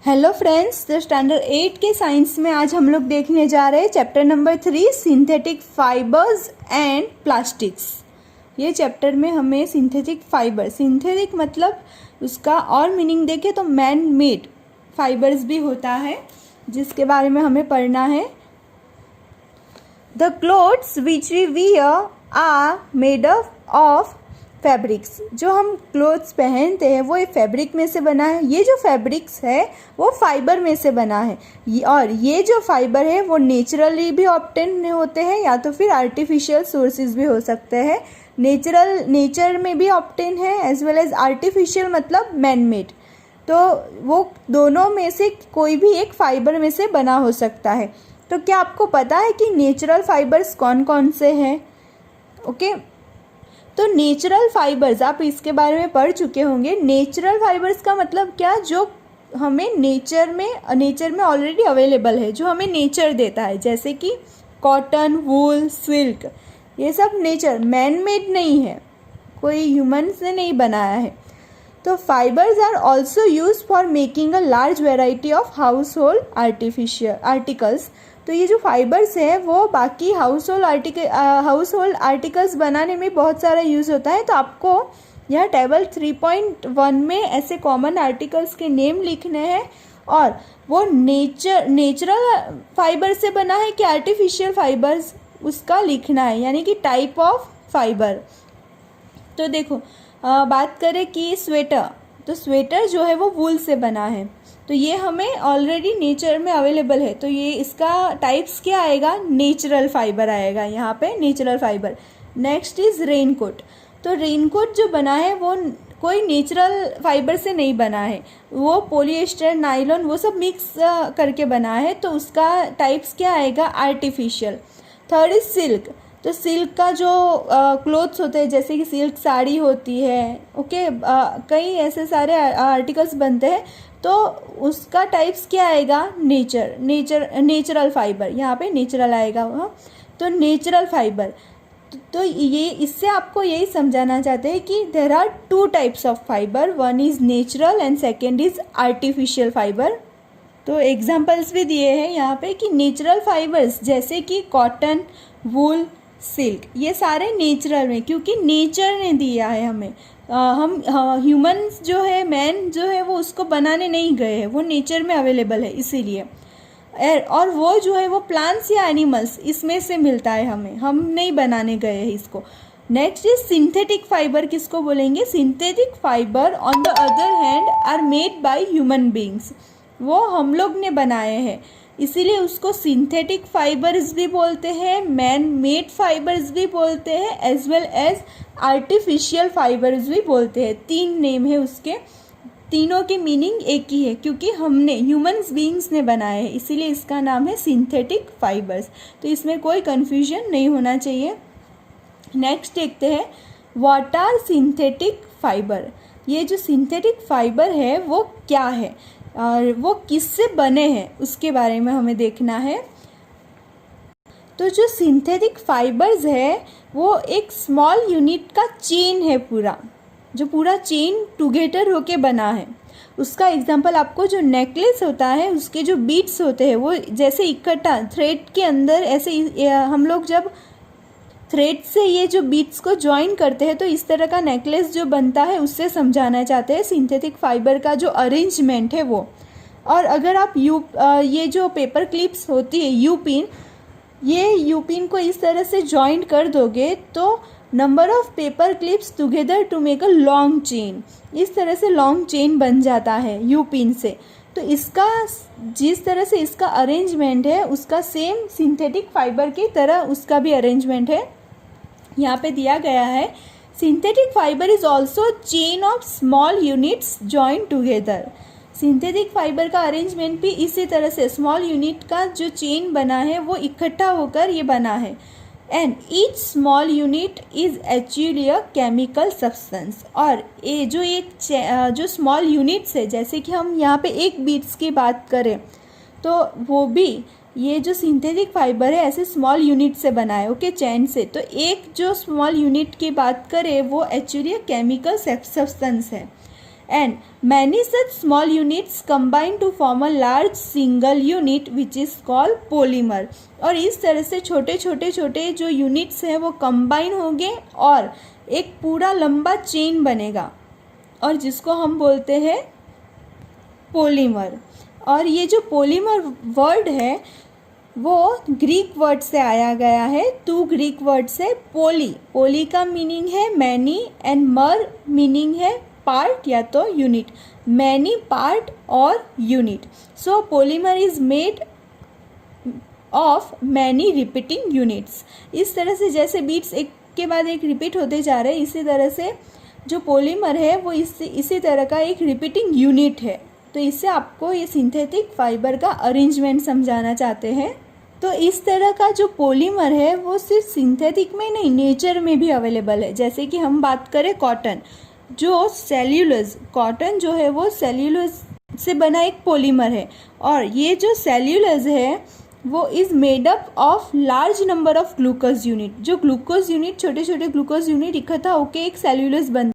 Hello friends, the standard 8 के science में आज हम लोग देखने जा रहे हैं chapter number 3 synthetic fibres and plastics. ये चैप्टर में हमें सिंथेटिक फाइबर, सिंथेटिक मतलब उसका और मीनिंग देखें तो मैन मेड फाइबर्स भी होता है, जिसके बारे में हमें पढ़ना है। The clothes which we wear are made of fabrics. जो हम क्लोथ्स पहनते हैं वो एक फैब्रिक में से बना है। ये जो फैब्रिक्स है वो फाइबर में से बना है, और ये जो फाइबर है वो नेचुरली भी ऑब्टेन होते हैं या तो फिर आर्टिफिशियल सोर्सेज भी हो सकते हैं। नेचर में भी ऑब्टेन है एज वेल एज आर्टिफिशियल मतलब मैन मेड। तो वो दोनों में से कोई भी एक फाइबर में से बना हो सकता है। तो क्या आपको पता है कि नेचुरल फाइबर्स कौन कौन से हैं? ओके, तो नेचुरल फाइबर्स आप इसके बारे में पढ़ चुके होंगे। नेचुरल फाइबर्स का मतलब क्या, जो हमें नेचर में ऑलरेडी अवेलेबल है, जो हमें नेचर देता है, जैसे कि कॉटन, वूल, सिल्क, ये सब नेचर, मैन मेड नहीं है, कोई ह्यूमन ने नहीं बनाया है। तो fibres are also use for making a large variety of household articles. तो ये जो फाइबर्स है वो बाकी हाउस होल्ड आर्टिकल्स बनाने में बहुत सारा यूज़ होता है। तो आपको यह टेबल 3.1 में ऐसे कॉमन आर्टिकल्स के नेम लिखने हैं, और वो नेचुरल फाइबर से बना है कि आर्टिफिशियल फाइबर्स, उसका लिखना है, यानी कि टाइप ऑफ फाइबर। तो देखो, बात करें कि स्वेटर, तो स्वेटर जो है वो वूल से बना है, तो ये हमें ऑलरेडी नेचर में अवेलेबल है। तो ये इसका टाइप्स क्या आएगा? नेचुरल फाइबर आएगा यहाँ पे, natural fibre. Next is raincoat. तो रेनकोट जो बना है वो कोई नेचुरल फाइबर से नहीं बना है, वो पॉलिएस्टर, नायलॉन, वो सब मिक्स करके बना है, तो उसका टाइप्स क्या आएगा? आर्टिफिशियल। Third is silk. तो सिल्क का जो क्लोथ्स होते हैं, जैसे कि सिल्क साड़ी होती है, ओके, कई ऐसे सारे आर्टिकल्स बनते हैं, तो उसका टाइप्स क्या आएगा? नेचुरल फाइबर, यहाँ पे नेचुरल आएगा वहाँ। तो नेचुरल फाइबर, तो ये इससे आपको यही समझाना चाहते हैं कि there are two types of fibre, one is natural and second is artificial fibre. तो एग्जाम्पल्स भी दिए हैं यहाँ पे कि नेचुरल फाइबर्स जैसे कि कॉटन, वूल, सिल्क, ये सारे नेचुरल में, क्योंकि नेचर ने दिया है हमें। हम ह्यूमंस जो है, मैन जो है, वो उसको बनाने नहीं गए हैं, वो नेचर में अवेलेबल है इसीलिए। और वो जो है वो प्लांट्स या एनिमल्स, इसमें से मिलता है हमें, हम नहीं बनाने गए हैं इसको। Next is synthetic fibre. किसको बोलेंगे? Synthetic fibre on the other hand are made by human beings, वो हम लोग ने बनाए हैं, इसीलिए उसको सिंथेटिक फाइबर्स भी बोलते हैं, मैन मेड फाइबर्स भी बोलते हैं, as well as artificial fibres भी बोलते हैं। 3 नेम है उसके, तीनों की मीनिंग एक ही है, क्योंकि हमने, ह्यूमंस बीइंग्स ने बनाए हैं, इसीलिए इसका नाम है सिंथेटिक फाइबर्स। तो इसमें कोई कन्फ्यूजन नहीं होना चाहिए। नेक्स्ट देखते हैं, व्हाट आर सिंथेटिक फाइबर। ये जो सिंथेटिक फाइबर है वो क्या है और वो किससे बने हैं, उसके बारे में हमें देखना है। तो जो सिंथेटिक फाइबर्स है वो एक स्मॉल यूनिट का चेन है, पूरा चेन टुगेदर होके बना है। उसका एग्जांपल आपको, जो नेकलेस होता है उसके जो बीड्स होते हैं वो जैसे इकट्ठा थ्रेड के अंदर, ऐसे हम लोग जब थ्रेड से ये जो बीड्स को ज्वाइन करते हैं तो इस तरह का नेकलेस जो बनता है, उससे समझाना चाहते हैं सिंथेटिक फाइबर का जो अरेंजमेंट है वो। और अगर आप ये जो पेपर क्लिप्स होती है, यू पिन को इस तरह से ज्वाइन कर दोगे तो number of paper clips together to make a long chain, इस तरह से लॉन्ग चेन बन जाता है यू पिन से। तो इसका, जिस तरह से इसका अरेंजमेंट है, उसका सेम सिंथेटिक फाइबर की तरह उसका भी अरेंजमेंट है, यहाँ पे दिया गया है। Synthetic fibre is also chain of small units join together. Synthetic fibre का अरेंजमेंट भी इसी तरह से, स्मॉल यूनिट का जो चेन बना है वो इकट्ठा होकर ये बना है। And each small unit is actually a chemical substance. और ये जो स्मॉल यूनिट्स है, जैसे कि हम यहाँ पे एक बीड्स की बात करें तो वो भी, ये जो सिंथेटिक फाइबर है ऐसे स्मॉल यूनिट से बना है, ओके, चैन से। तो एक जो स्मॉल यूनिट की बात करें वो एक्चुअली केमिकल सब्सटेंस है। and many such small units combine to form a large single unit which is called polymer। और इस तरह से छोटे छोटे छोटे जो यूनिट्स हैं वो कंबाइन होंगे और एक पूरा लंबा चेन बनेगा और जिसको हम बोलते हैं पॉलीमर। और ये जो पॉलीमर वर्ड है वो ग्रीक वर्ड से आया गया है। टू ग्रीक वर्ड से पोली का मीनिंग है मैनी एंड मर मीनिंग है पार्ट या तो यूनिट, मैनी पार्ट और unit. So polymer is made of many repeating units. इस तरह से जैसे बीट्स एक के बाद एक रिपीट होते जा रहे हैं, इसी तरह से जो पॉलीमर है वो इसी तरह का एक रिपीटिंग यूनिट है। तो इससे आपको ये सिंथेटिक फाइबर का अरेंजमेंट समझाना चाहते हैं। तो इस तरह का जो पॉलीमर है वो सिर्फ सिंथेटिक में नहीं, नेचर में भी अवेलेबल है। जैसे कि हम बात करें कॉटन, जो सेल्यूलोज, कॉटन जो है वो सेल्यूलोज से बना एक पॉलीमर है और ये जो सेल्यूलोज है वो is made up of large number of glucose unit. जो ग्लूकोज यूनिट, छोटे छोटे ग्लूकोज यूनिट इकट्ठा होकर एक सेल्यूलोज बनता है।